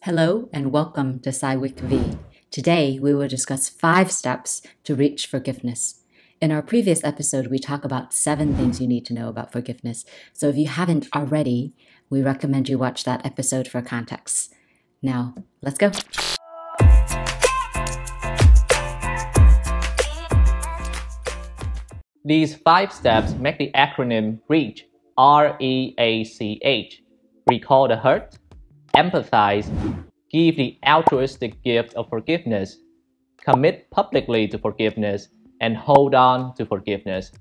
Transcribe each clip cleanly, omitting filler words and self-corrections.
Hello and welcome to PsyWicV. Today we will discuss 5 steps to reach forgiveness. In our previous episode, we talk about 7 things you need to know about forgiveness. So if you haven't already, we recommend you watch that episode for context. Now, let's go. These 5 steps make the acronym REACH, R-E-A-C-H. Recall the hurt, empathize, give the altruistic gift of forgiveness, commit publicly to forgiveness, and hold on to forgiveness.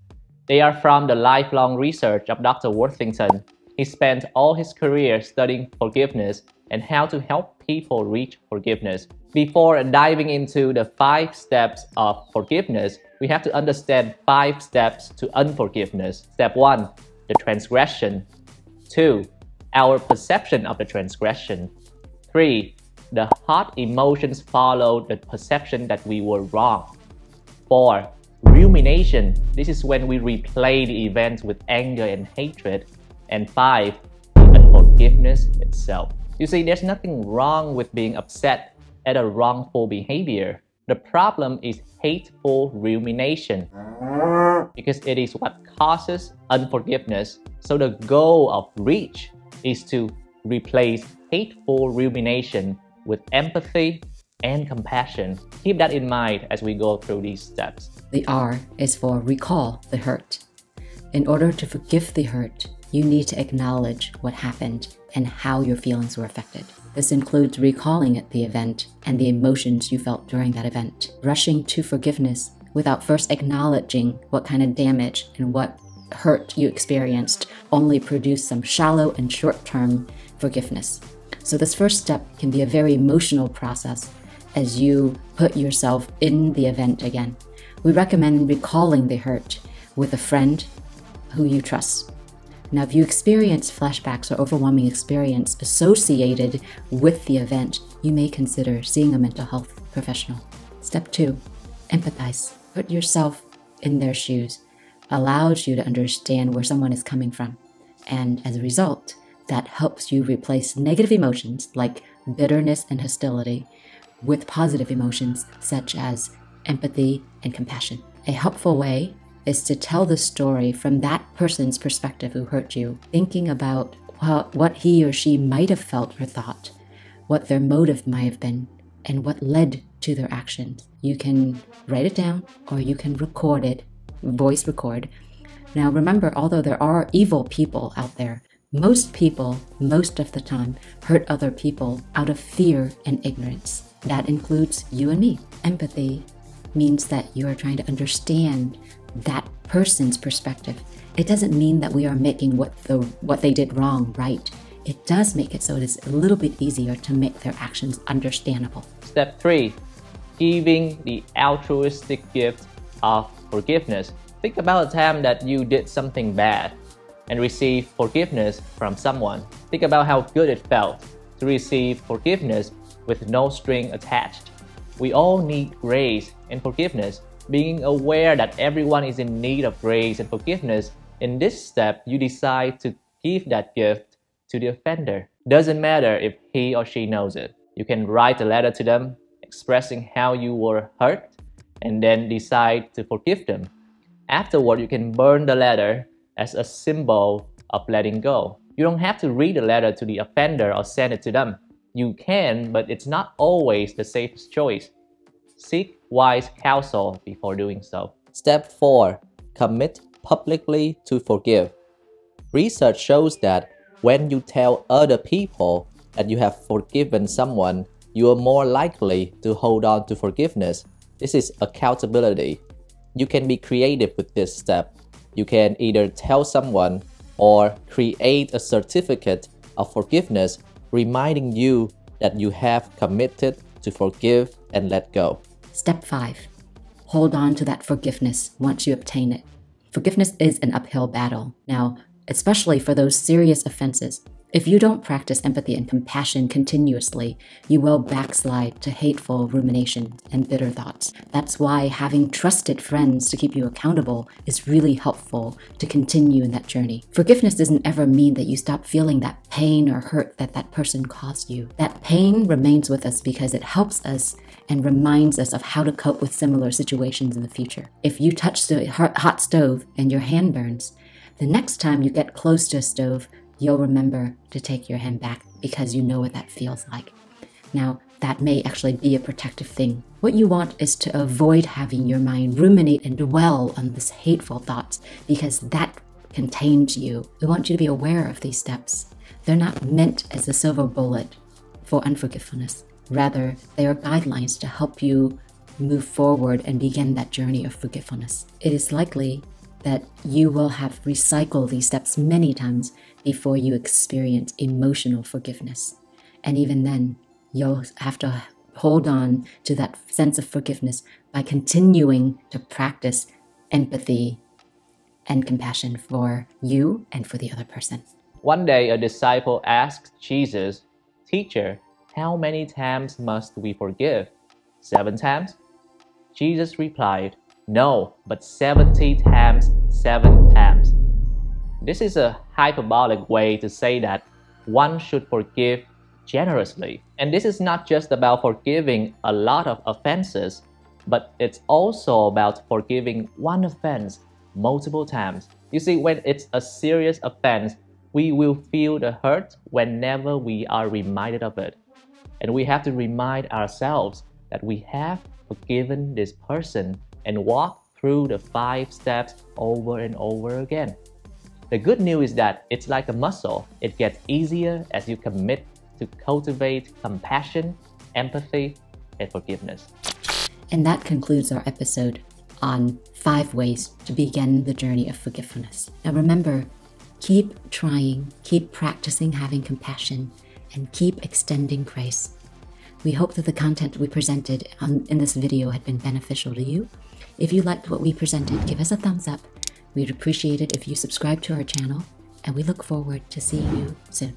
They are from the lifelong research of Dr. Worthington. He spent all his career studying forgiveness and how to help people reach forgiveness. Before diving into the 5 steps of forgiveness, we have to understand 5 steps to unforgiveness. Step 1, the transgression. 2, our perception of the transgression. 3, the hot emotions follow the perception that we were wrong. 4, rumination. This is when we replay the event with anger and hatred. And 5, unforgiveness itself. You see, there's nothing wrong with being upset at a wrongful behavior. The problem is hateful rumination, because it is what causes unforgiveness. So the goal of REACH is to replace hateful rumination with empathy and compassion. Keep that in mind as we go through these steps. The R is for recall the hurt. In order to forgive the hurt, you need to acknowledge what happened and how your feelings were affected. This includes recalling the event and the emotions you felt during that event. Rushing to forgiveness without first acknowledging what kind of damage and what hurt you experienced only produce some shallow and short-term forgiveness. So this first step can be a very emotional process as you put yourself in the event again. We recommend recalling the hurt with a friend who you trust. Now, if you experience flashbacks or overwhelming experience associated with the event, you may consider seeing a mental health professional. Step 2, empathize. Put yourself in their shoes. Allows you to understand where someone is coming from. And as a result, that helps you replace negative emotions like bitterness and hostility with positive emotions such as empathy and compassion. A helpful way is to tell the story from that person's perspective who hurt you, thinking about what he or she might have felt or thought, what their motive might have been, and what led to their actions. You can write it down or you can record it, voice record. Now remember, although there are evil people out there, most people, most of the time, hurt other people out of fear and ignorance. That includes you and me. Empathy means that you are trying to understand that person's perspective. It doesn't mean that we are making what they did wrong right. It does make it so it is a little bit easier to make their actions understandable. Step 3, giving the altruistic gift of forgiveness. Think about a time that you did something bad and received forgiveness from someone. Think about how good it felt to receive forgiveness with no string attached. We all need grace and forgiveness. Being aware that everyone is in need of grace and forgiveness, in this step, you decide to give that gift to the offender. Doesn't matter if he or she knows it. You can write a letter to them expressing how you were hurt and then decide to forgive them. Afterward, you can burn the letter as a symbol of letting go. You don't have to read the letter to the offender or send it to them. You can, but it's not always the safest choice. Seek wise counsel before doing so. Step 4, commit publicly to forgive. Research shows that when you tell other people that you have forgiven someone, you are more likely to hold on to forgiveness. This is accountability. You can be creative with this step. You can either tell someone or create a certificate of forgiveness reminding you that you have committed to forgive and let go. Step 5, hold on to that forgiveness once you obtain it. Forgiveness is an uphill battle. Now, especially for those serious offenses, If you don't practice empathy and compassion continuously, you will backslide to hateful rumination and bitter thoughts. That's why having trusted friends to keep you accountable is really helpful to continue in that journey. Forgiveness doesn't ever mean that you stop feeling that pain or hurt that that person caused you. That pain remains with us because it helps us and reminds us of how to cope with similar situations in the future. If you touch the hot stove and your hand burns, the next time you get close to a stove, you'll remember to take your hand back because you know what that feels like. Now, that may actually be a protective thing. What you want is to avoid having your mind ruminate and dwell on this hateful thoughts because that contains you. We want you to be aware of these steps. They're not meant as a silver bullet for unforgiveness. Rather, they are guidelines to help you move forward and begin that journey of forgiveness. It is likely that you will have recycled these steps many times before you experience emotional forgiveness. And even then, you'll have to hold on to that sense of forgiveness by continuing to practice empathy and compassion for you and for the other person. One day, a disciple asked Jesus, "Teacher, how many times must we forgive? 7 times?" Jesus replied, "No, but 70 times 7 times." This is a hyperbolic way to say that one should forgive generously. And this is not just about forgiving a lot of offenses, but it's also about forgiving one offense multiple times. You see, when it's a serious offense, we will feel the hurt whenever we are reminded of it. And we have to remind ourselves that we have forgiven this person and walk through the 5 steps over and over again. The good news is that it's like a muscle. It gets easier as you commit to cultivate compassion, empathy, and forgiveness. And that concludes our episode on 5 ways to begin the journey of forgiveness. Now remember, keep trying, keep practicing having compassion, and keep extending grace. We hope that the content we presented in this video had been beneficial to you. If you liked what we presented, give us a thumbs up. We'd appreciate it if you subscribe to our channel, and we look forward to seeing you soon.